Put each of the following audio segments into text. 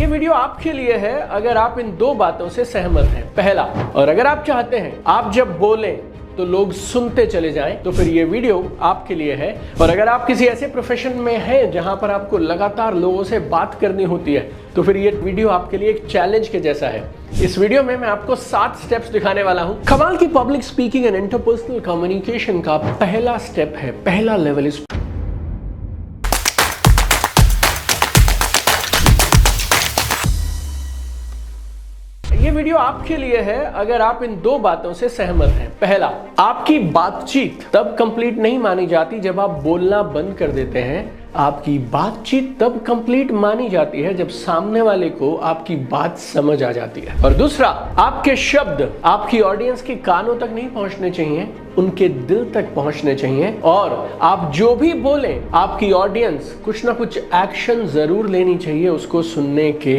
Video आपके लिए है अगर आप इन दो बातों से सहमत हैं। पहला, और अगर आप चाहते हैं आप जब बोलें तो लोग सुनते चले जाएं, तो फिर ये वीडियो आपके लिए है। और अगर आप किसी ऐसे प्रोफेशन में हैं जहां पर आपको लगातार लोगों से बात करनी होती है, तो फिर ये वीडियो आपके लिए एक चैलेंज के जैसा है। इस वीडियो में मैं आपको 7 स्टेप्स दिखाने वाला हूं। कमाल की public speaking and interpersonal communication का पहला स्टेप है, पहला लेवल इस ये वीडियो आपके लिए है अगर आप इन दो बातों से सहमत हैं। पहला, आपकी बातचीत तब कंप्लीट नहीं मानी जाती जब आप बोलना बंद कर देते हैं। आपकी बातचीत तब कंप्लीट मानी जाती है जब सामने वाले को आपकी बात समझ आ जाती है। और दूसरा, आपके शब्द आपकी ऑडियंस के कानों तक नहीं पहुंचने चाहिए, उनके दिल तक पहुंचने चाहिए। और आप जो भी बोलें, आपकी ऑडियंस कुछ ना कुछ एक्शन जरूर लेनी चाहिए उसको सुनने के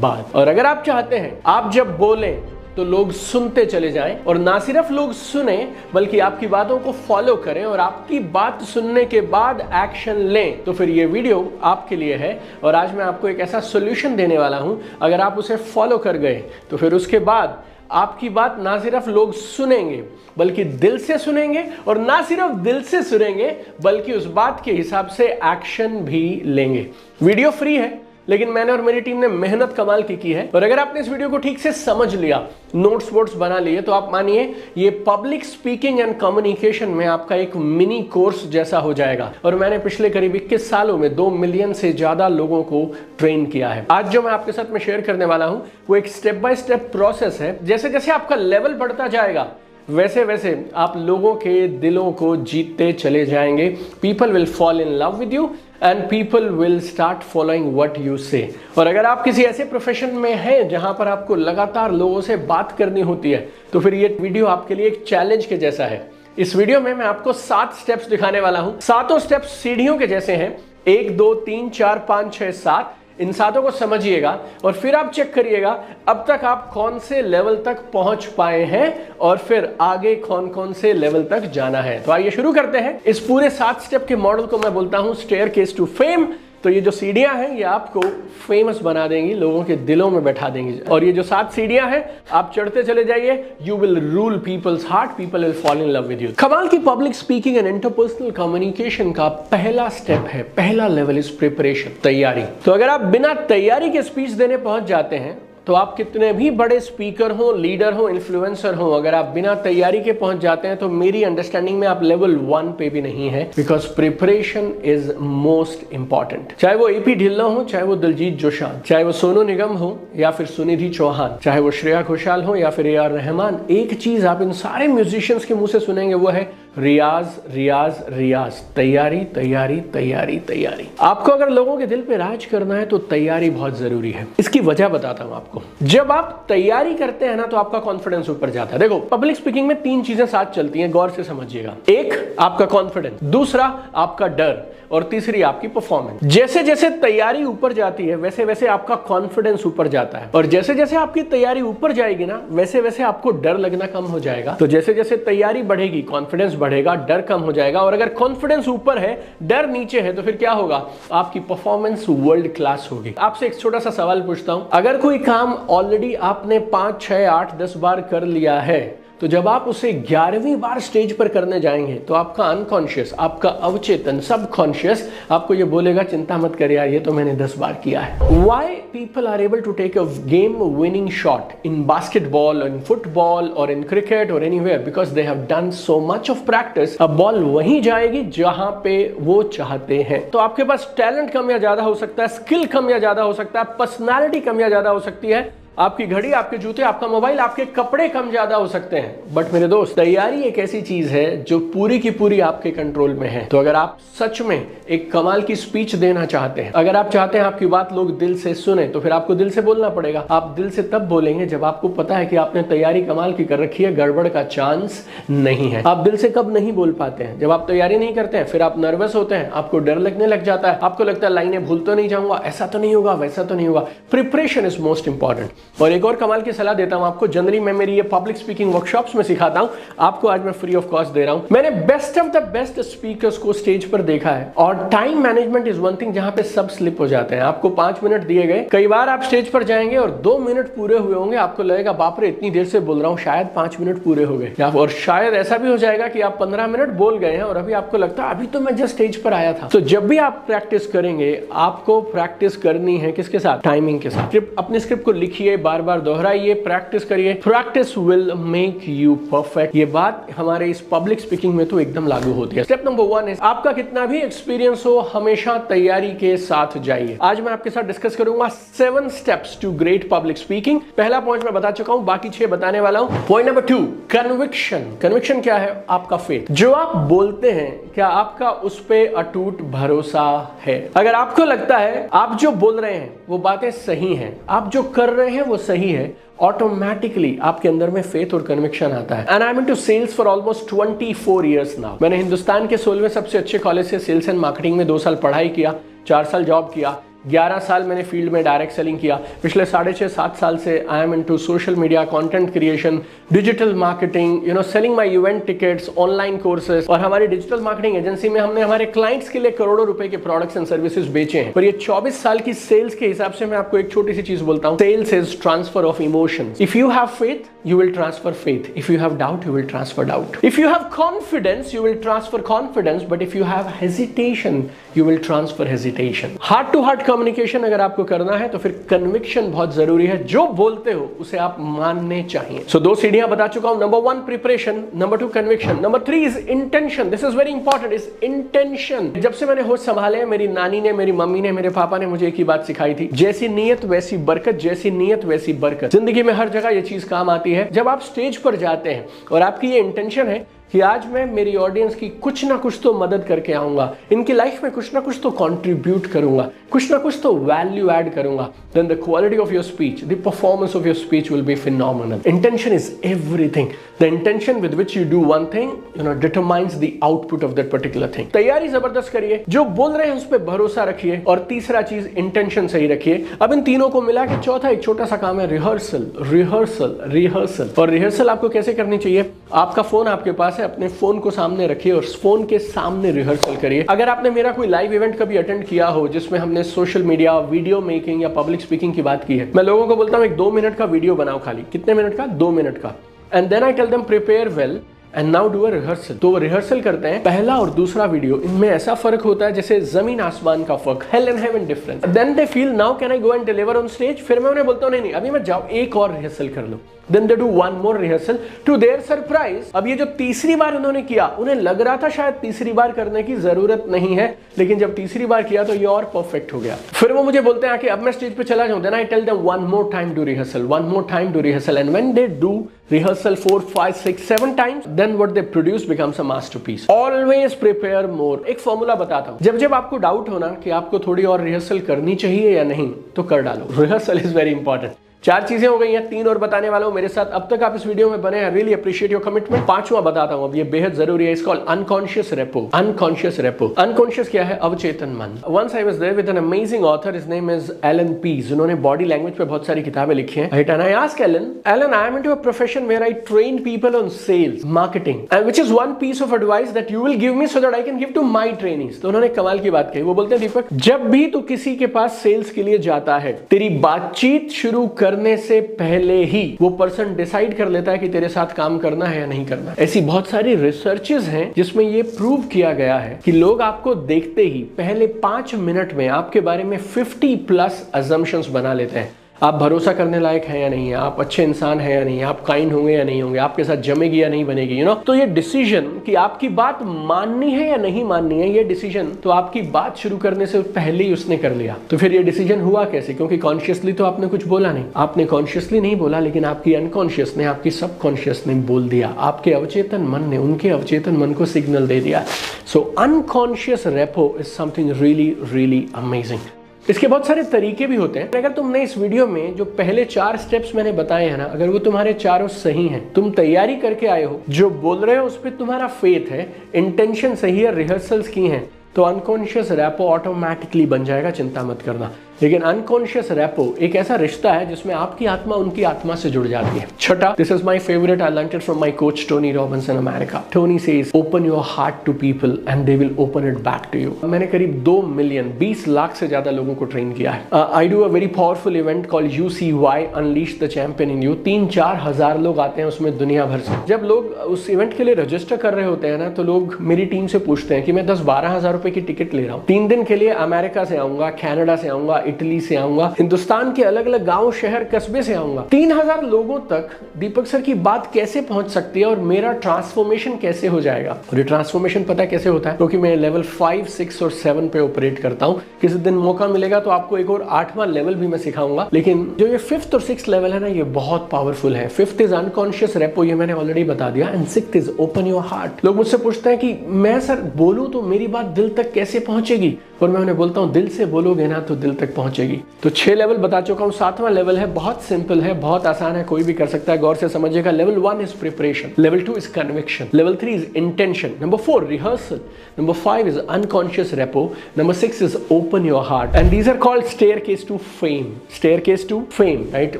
बाद। और अगर आप चाहते हैं आप जब बोलें तो लोग सुनते चले जाएं, और ना सिर्फ लोग सुने बल्कि आपकी बातों को फॉलो करें और आपकी बात सुनने के बाद एक्शन लें, तो फिर ये वीडियो आपके लिए है। और आज मैं आपको एक ऐसा सॉल्यूशन देने वाला हूं, अगर आप उसे फॉलो कर गए तो फिर उसके बाद आपकी बात ना सिर्फ लोग सुनेंगे बल्कि दिल से सुनेंगे, और ना सिर्फ दिल से सुनेंगे बल्कि उस बात के हिसाब से एक्शन भी लेंगे। वीडियो फ्री है, लेकिन मैंने और मेरी टीम ने मेहनत कमाल की है। और अगर आपने इस वीडियो को ठीक से समझ लिया, नोट्स वोट्स बना लिए, तो आप मानिए ये पब्लिक स्पीकिंग एंड कम्युनिकेशन में आपका एक मिनी कोर्स जैसा हो जाएगा। और मैंने पिछले करीब 21 सालों में 2 मिलियन से ज्यादा लोगों को ट्रेन किया है। आज जो मैं आपके साथ में शेयर करने वाला हूं वो एक स्टेप बाय स्टेप प्रोसेस है। जैसे जैसे आपका लेवल बढ़ता जाएगा वैसे वैसे आप लोगों के दिलों को जीतते चले जाएंगे। People will fall in love with you and people will start following what you से। और अगर आप किसी ऐसे प्रोफेशन में हैं जहां पर आपको लगातार लोगों से बात करनी होती है, तो फिर ये वीडियो आपके लिए एक चैलेंज के जैसा है। इस वीडियो में मैं आपको 7 स्टेप्स दिखाने वाला हूं। 7 स्टेप्स सीढ़ियों के जैसे हैं, 1 2 3 4 5 6 7। इन 7 को समझिएगा और फिर आप चेक करिएगा अब तक आप कौन से लेवल तक पहुंच पाए हैं और फिर आगे कौन कौन से लेवल तक जाना है। तो आइए शुरू करते हैं। इस पूरे 7 स्टेप के मॉडल को मैं बोलता हूं स्टेयरकेस टू फेम। तो ये जो सीढ़ियां हैं ये आपको फेमस बना देंगी, लोगों के दिलों में बैठा देंगी। और ये जो 7 सीढ़ियां हैं आप चढ़ते चले जाइए, you will rule people's heart, people will fall in love with you. कमाल की public speaking and interpersonal communication का पहला स्टेप है, पहला लेवल इज प्रिपरेशन, तैयारी। तो अगर आप बिना तैयारी के स्पीच देने पहुंच जाते हैं, तो आप कितने भी बड़े स्पीकर हो, लीडर हो, इन्फ्लुएंसर हो, अगर आप बिना तैयारी के पहुंच जाते हैं तो मेरी अंडरस्टैंडिंग में आप लेवल 1 पे भी नहीं है। Because preparation is most important. चाहे वो एपी ढिल्लों हो, चाहे वो दिलजीत दोसांझ, चाहे वो सोनू निगम हो या फिर सुनिधि चौहान, चाहे वो श्रेया घोषाल हो या फिर AR रहमान, एक चीज आप इन सारे म्यूजिशियंस के मुंह से सुनेंगे, वो है रियाज रियाज रियाज। तैयारी तैयारी तैयारी तैयारी। आपको अगर लोगों के दिल पे राज करना है तो तैयारी बहुत जरूरी है। इसकी वजह बताता हूं आपको। जब आप तैयारी करते हैं ना तो आपका कॉन्फिडेंस ऊपर जाता है। देखो, पब्लिक स्पीकिंग में 3 चीजें साथ चलती हैं, गौर से समझिएगा। एक आपका कॉन्फिडेंस, दूसरा आपका डर, और तीसरी आपकी परफॉर्मेंस। जैसे जैसे तैयारी ऊपर जाती है वैसे वैसे आपका कॉन्फिडेंस ऊपर जाता है, और जैसे जैसे आपकी तैयारी ऊपर जाएगी ना वैसे वैसे आपको डर लगना कम हो जाएगा। तो जैसे जैसे तैयारी बढ़ेगी कॉन्फिडेंस बढ़ेगा, डर कम हो जाएगा। और अगर कॉन्फिडेंस ऊपर है डर नीचे है तो फिर क्या होगा, आपकी परफॉर्मेंस वर्ल्ड क्लास होगी। आपसे एक छोटा सा सवाल पूछता हूं, अगर कोई काम ऑलरेडी आपने 5 6 8 10 बार कर लिया है, तो जब आप उसे 11वीं बार स्टेज पर करने जाएंगे तो आपका अनकॉन्शियस, आपका अवचेतन, सबकॉन्शियस आपको ये बोलेगा चिंता मत कर यार, ये तो मैंने 10 बार किया है। Why people are able to take a game winning shot in basketball, in football or in cricket or anywhere? Because they have done so much of practice। अब बॉल वहीं जाएगी जहां पे वो चाहते हैं। तो आपके पास टैलेंट कम या ज्यादा हो सकता है, स्किल कम या ज्यादा हो सकता है, पर्सनैलिटी कम या ज्यादा हो सकती है, आपकी घड़ी, आपके जूते, आपका मोबाइल, आपके कपड़े कम ज्यादा हो सकते हैं, बट मेरे दोस्त तैयारी एक ऐसी चीज है जो पूरी की पूरी आपके कंट्रोल में है। तो अगर आप सच में एक कमाल की स्पीच देना चाहते हैं, अगर आप चाहते हैं आपकी बात लोग दिल से सुने, तो फिर आपको दिल से बोलना पड़ेगा। आप दिल से तब बोलेंगे जब आपको पता है कि आपने तैयारी कमाल की कर रखी है, गड़बड़ का चांस नहीं है। आप दिल से कब नहीं बोल पाते हैं, जब आप तैयारी नहीं करते हैं, फिर आप नर्वस होते हैं, आपको डर लगने लग जाता है, आपको लगता है लाइनें भूल तो नहीं जाऊंगा, ऐसा तो नहीं होगा, वैसा तो नहीं होगा। Preparation is most important. और एक और कमाल की सलाह देता हूं आपको, जनरली मैं मेरी ये पब्लिक स्पीकिंग वर्कशॉप्स में सिखाता हूं, आपको आज मैं फ्री ऑफ कॉस्ट दे रहा हूं। मैंने best of the best speakers को स्टेज पर देखा है, और time management is one thing जहां पे सब स्लिप हो जाते हैं। आपको 5 मिनट दिए गए, कई बार आप स्टेज पर जाएंगे और 2 मिनट पूरे हुए होंगे, आपको लगेगा बाप रे इतनी देर से बोल रहा हूं, शायद 5 मिनट पूरे हो गए, और शायद ऐसा भी हो जाएगा कि आप 15 मिनट बोल गए हैं और अभी आपको लगता है अभी तो मैं जस्ट स्टेज पर आया था। तो जब भी आप प्रैक्टिस करेंगे, आपको प्रैक्टिस करनी है किसके साथ? टाइमिंग के साथ। अपनी स्क्रिप्ट को लिखिए, बार बार दोहराइए, प्रैक्टिस करिए। Practice will make you perfect. ये बात हमारे इस पब्लिक स्पीकिंग में तो एकदम लागू होती है। स्टेप नंबर 1 है, आपका कितना भी एक्सपीरियंस हो, हमेशा तैयारी के साथ जाइए। आज मैं आपके साथ डिस्कस करूंगा 7 steps to great public speaking. पहला पॉइंट मैं बता चुका हूं, बाकी 6 बताने वाला हूं। Point number 2, conviction. कन्विक्शन क्या है? आपका फेथ। जो आप बोलते हैं, क्या आपका उस पे अटूट भरोसा है? अगर आपको लगता है आप जो बोल रहे हैं वो बातें सही हैं, आप जो कर रहे हैं वो सही है, ऑटोमेटिकली आपके अंदर में फेथ और कन्विक्शन आता है। And I am into sales for almost 24 years now. मैंने हिंदुस्तान के 16वें सबसे अच्छे कॉलेज से सेल्स एंड मार्केटिंग में 2 साल पढ़ाई किया, 4 साल जॉब किया, 11 साल मैंने फील्ड में डायरेक्ट सेलिंग किया। पिछले 6.5-7 साल से आई am into social media, content creation, digital marketing, selling my event tickets, online courses. और हमारी डिजिटल मार्केटिंग एजेंसी में हमने हमारे क्लाइंट्स के लिए करोड़ों रुपए के प्रोडक्ट्स एंड सर्विसेज बेचे हैं। पर ये 24 साल की सेल्स के हिसाब से मैं आपको एक छोटी सी चीज बोलता हूं, sales is transfer of emotions. If you have faith you will transfer faith. If you have doubt, you will transfer doubt. If you have confidence, you will transfer confidence. But if you have hesitation, you will transfer hesitation. Heart to heart communication अगर आपको करना है तो फिर conviction बहुत जरूरी है। जो बोलते हो उसे आप मानने चाहिए। So 2 सीढ़ियां बता चुका हूं। Number 1 preparation, Number 2 conviction, Number 3 is intention. This is very important. Is intention. जब से मैंने होश संभाले, मेरी नानी ने, मेरी मम्मी ने, मेरे पापा ने मुझे एक ही बात सिखाई थी, जैसी नीयत वैसी बरकत, जैसी नीयत वैसी बरकत। जिंदगी में हर जगह ये चीज काम आती है। जब आप स्टेज पर जाते हैं और आपकी ये इंटेंशन है कि आज मैं मेरी ऑडियंस की कुछ ना कुछ तो मदद करके आऊंगा, इनकी लाइफ में कुछ ना कुछ तो कंट्रीब्यूट करूंगा, कुछ ना कुछ तो वैल्यू ऐड करूंगा, then the quality of your speech, the performance of your speech will be phenomenal. Intention is everything. The intention with which you do one thing determines the output of that particular thing. तैयारी जबरदस्त करिए, जो बोल रहे हैं उस पर भरोसा रखिए, और तीसरा चीज इंटेंशन सही रखिए। अब इन तीनों को मिला के चौथा एक छोटा सा काम है, रिहर्सल। Rehearsal, rehearsal. और रिहर्सल आपको कैसे करनी चाहिए? आपका फोन आपके पास है, अपने फोन को सामने रखिए और फोन के सामने रिहर्सल करिए। अगर आपने मेरा कोई लाइव इवेंट कभी अटेंड किया हो जिसमें हमने सोशल मीडिया, वीडियो मेकिंग या पब्लिक स्पीकिंग की बात की है, मैं लोगों को बोलता हूं एक 2 मिनट का वीडियो बनाओ खाली। कितने मिनट का? 2 मिनट का। And then I tell them prepare well and now do a rehearsal. तो वो रिहर्सल करते हैं। पहला और दूसरा वीडियो, इनमें ऐसा फर्क होता है जैसे जमीन आसमान का फर्क, hell and heaven difference. Then they feel now can I go and deliver on stage. फिर मैं उन्हें बोलता हूं नहीं अभी मत जाओ, एक और रिहर्सल कर लो। Then they do one more rehearsal. To their surprise, अब ये जो तीसरी बार उन्होंने किया, उन्हें लग रहा था शायद तीसरी बार करने की जरूरत नहीं है, लेकिन जब तीसरी बार किया तो ये और परफेक्ट हो गया। फिर वो मुझे बोलते हैं कि अब मैं स्टेज पे चला जाऊं। Then I tell them one more time to rehearsal, one more time to rehearsal, and when they do rehearsal 4, 5, 6, 7 times, then what they produce becomes a masterpiece. Always prepare more. एक formula बताता हूं, जब जब आपको doubt होना कि आपको थोड़ी और रिहर्सल करनी चाहिए या नहीं, तो कर डालो। Rehearsal is very important. 4 चीजें हो गई हैं, 3 और बताने वाला हूं मेरे साथ। अब तक आप इस वीडियो में बने हैं, रियली अप्रिशिएट योर कमिटमेंट। 5वां बताता हूं, अब ये बेहद जरूरी है। इसका unconscious rapport. Unconscious rapport, unconscious क्या है? अवचेतन मन। Once I was there with an amazing author, his name is Allan Pease. उन्होंने बॉडी लैंग्वेज पे बहुत सारी किताबें लिखी हैं। Right, and I asked Allan, I am into a profession where I train people on sales, marketing, and which is one piece of advice that you will give me so that I can give to my trainees. तो उन्होंने कमाल की बात कही। वो बोलते हैं, दीपक, जब भी तू किसी के पास सेल्स के लिए जाता है, तेरी बातचीत शुरू करने से पहले ही वो पर्सन डिसाइड कर लेता है कि तेरे साथ काम करना है या नहीं करना। ऐसी बहुत सारी रिसर्चेस हैं जिसमें ये प्रूव किया गया है कि लोग आपको देखते ही पहले 5 मिनट में आपके बारे में 50+ अजम्पशंस बना लेते हैं। आप भरोसा करने लायक है या नहीं है, आप अच्छे इंसान है या नहीं है, आप काइंड होंगे या नहीं होंगे, आपके साथ जमेगी या नहीं बनेगी, तो ये डिसीजन कि आपकी बात माननी है या नहीं माननी है, ये डिसीजन तो आपकी बात शुरू करने से पहले ही उसने कर लिया। तो फिर ये डिसीजन हुआ कैसे? क्योंकि कॉन्शियसली तो आपने कुछ बोला नहीं, आपने कॉन्शियसली नहीं बोला, लेकिन आपकी अनकॉन्शियस ने, आपकी सबकॉन्शियस ने बोल दिया। आपके अवचेतन मन ने उनके अवचेतन मन को सिग्नल दे दिया। So unconscious rapport is something really really amazing. इसके बहुत सारे तरीके भी होते हैं। अगर तुमने इस वीडियो में जो पहले 4 स्टेप्स मैंने बताए हैं ना, अगर वो तुम्हारे चारों सही हैं, तुम तैयारी करके आए हो, जो बोल रहे हो उस पर तुम्हारा फेथ है, इंटेंशन सही है, रिहर्सल्स की हैं, तो अनकॉन्शियस रैपो ऑटोमेटिकली बन जाएगा। चिंता मत करना। लेकिन अनकॉन्शियस रेपो एक ऐसा रिश्ता है जिसमें आपकी आत्मा उनकी आत्मा से जुड़ जाती है। छठा, this is my favourite, I learned it from my coach Tony Robbins in America. Tony says open your heart to people and they will open it back to you. मैंने करीब 2 मिलियन 20 लाख से ज्यादा लोगों को ट्रेन किया है। I do a very powerful event called UCY unleash the champion in you. 3-4 हजार लोग आते हैं उसमें दुनिया भर से। जब लोग उस इवेंट के लिए रजिस्टर कर रहे होते हैं ना, तो लोग मेरी टीम से पूछते हैं कि मैं 10-12 हजार रुपए की टिकट ले रहा हूँ, 3 दिन के लिए अमेरिका से आऊंगा, कनाडा से आऊंगा, इटली से आऊंगा, हिंदुस्तान के अलग अलग गांव शहर कस्बे से आऊंगा। 3000 लोगों तक दीपक सर की बात कैसे पहुंच सकती है और मेरा ट्रांसफॉर्मेशन कैसे हो जाएगा। और ये ट्रांसफॉर्मेशन पता कैसे होता है? क्योंकि मैं लेवल 5, 6 और 7 पे ऑपरेट करता हूँ। किसी दिन मौका मिलेगा तो आपको एक और 8वां लेवल भी मैं सिखाऊंगा। लेकिन जो ये 5th और 6th लेवल है ना, ये बहुत पावरफुल है। 5th इज अनकॉन्शियस रेपो, ये मैंने ऑलरेडी बता दिया, and 6th is open your heart. लोग मुझसे पूछते हैं कि मैं सर बोलूं तो मेरी बात दिल तक कैसे पहुंचेगी, और मैं उन्हें बोलता हूं दिल से बोलोगे ना तो दिल तक पहुंचेगी। तो 6 लेवल बता चुका हूं। 7वां लेवल है, बहुत सिंपल है, बहुत आसान है, कोई भी कर सकता है। गौर से समझिएगा। Level 1 is preparation, level 2 is conviction, level 3 is intention, number 4 rehearsal, number 5 is unconscious rapport, number 6 is open your heart, and these are called staircase to fame. Staircase to fame, right?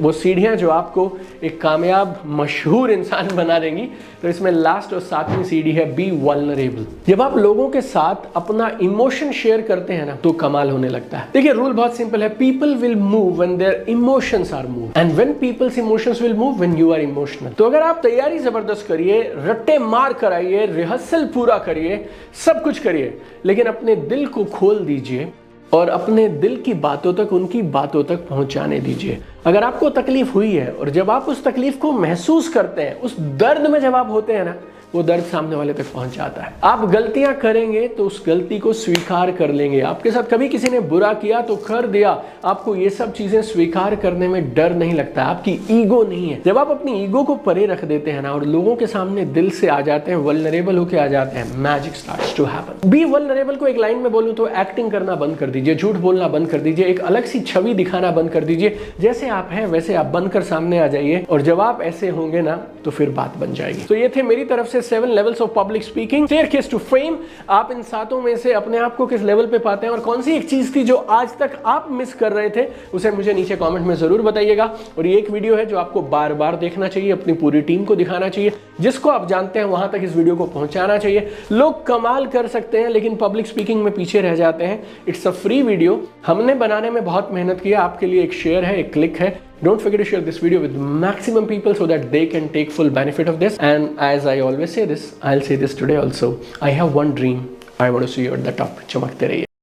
वो सीढ़ियां जो आपको एक कामयाब मशहूर इंसान बना देंगी। तो इसमें लास्ट और 7वीं सीढ़ी है बी वल्नरेबल। जब आप लोगों के साथ अपना इमोशन शेयर करते हैं ना, तो कमाल होने लगता है। देखिए, रूल बहुत सिंपल है, people will move when their emotions are move, and when people's emotions will move when you are emotional. तो अगर आप तैयारी जबरदस्त करिए, रट्टे मार कराइए, रिहर्सल पूरा करिए, सब कुछ करिए, लेकिन अपने दिल को खोल दीजिए और अपने दिल की बातों तक, उनकी बातों तक पहुंचाने दीजिए। अगर आपको तकलीफ हुई है और जब आप उस तकलीफ को महसूस करते हैं, उस दर्द में जब आप होते हैं ना, वो दर्द सामने वाले तक पहुंच जाता है। आप गलतियां करेंगे तो उस गलती को स्वीकार कर लेंगे। आपके साथ कभी किसी ने बुरा किया तो कर दिया, आपको ये सब चीजें स्वीकार करने में डर नहीं लगता, आपकी ईगो नहीं है। जब आप अपनी ईगो को परे रख देते हैं ना और लोगों के सामने दिल से आ जाते हैं, वल्नरेबल होके आ जाते हैं, magic starts to happen. Be vulnerable को एक लाइन में बोलूं तो एक्टिंग करना बंद कर दीजिए, झूठ बोलना बंद कर दीजिए, एक अलग सी छवि दिखाना बंद कर दीजिए। जैसे आप हैं वैसे आप बनकर सामने आ जाइए, और जब आप ऐसे होंगे ना तो फिर बात बन जाएगी। तो ये थे मेरी तरफ से 7 levels of public speaking, staircase to fame. आप इन 7 में से अपने आप को किस लेवल पे पाते हैं, और कौन सी एक चीज थी जो आज तक आप मिस कर रहे थे, उसे मुझे नीचे कमेंट में जरूर बताइएगा। और ये एक वीडियो है जो आपको बार बार देखना चाहिए, अपनी पूरी टीम को दिखाना चाहिए, जिसको आप जानते हैं वहां तक इस वीडियो को पहुंचाना चाहिए। लोग कमाल कर सकते हैं लेकिन पब्लिक स्पीकिंग में पीछे रह जाते हैं। इट्स अ फ्री वीडियो, हमने बनाने में बहुत मेहनत की है, आपके लिए एक शेयर है, एक क्लिक है। Don't forget to share this video with maximum people so that they can take full benefit of this. And as I always say this, I'll say this today also. I have one dream. I want to see you at the top. चमकते रहिए।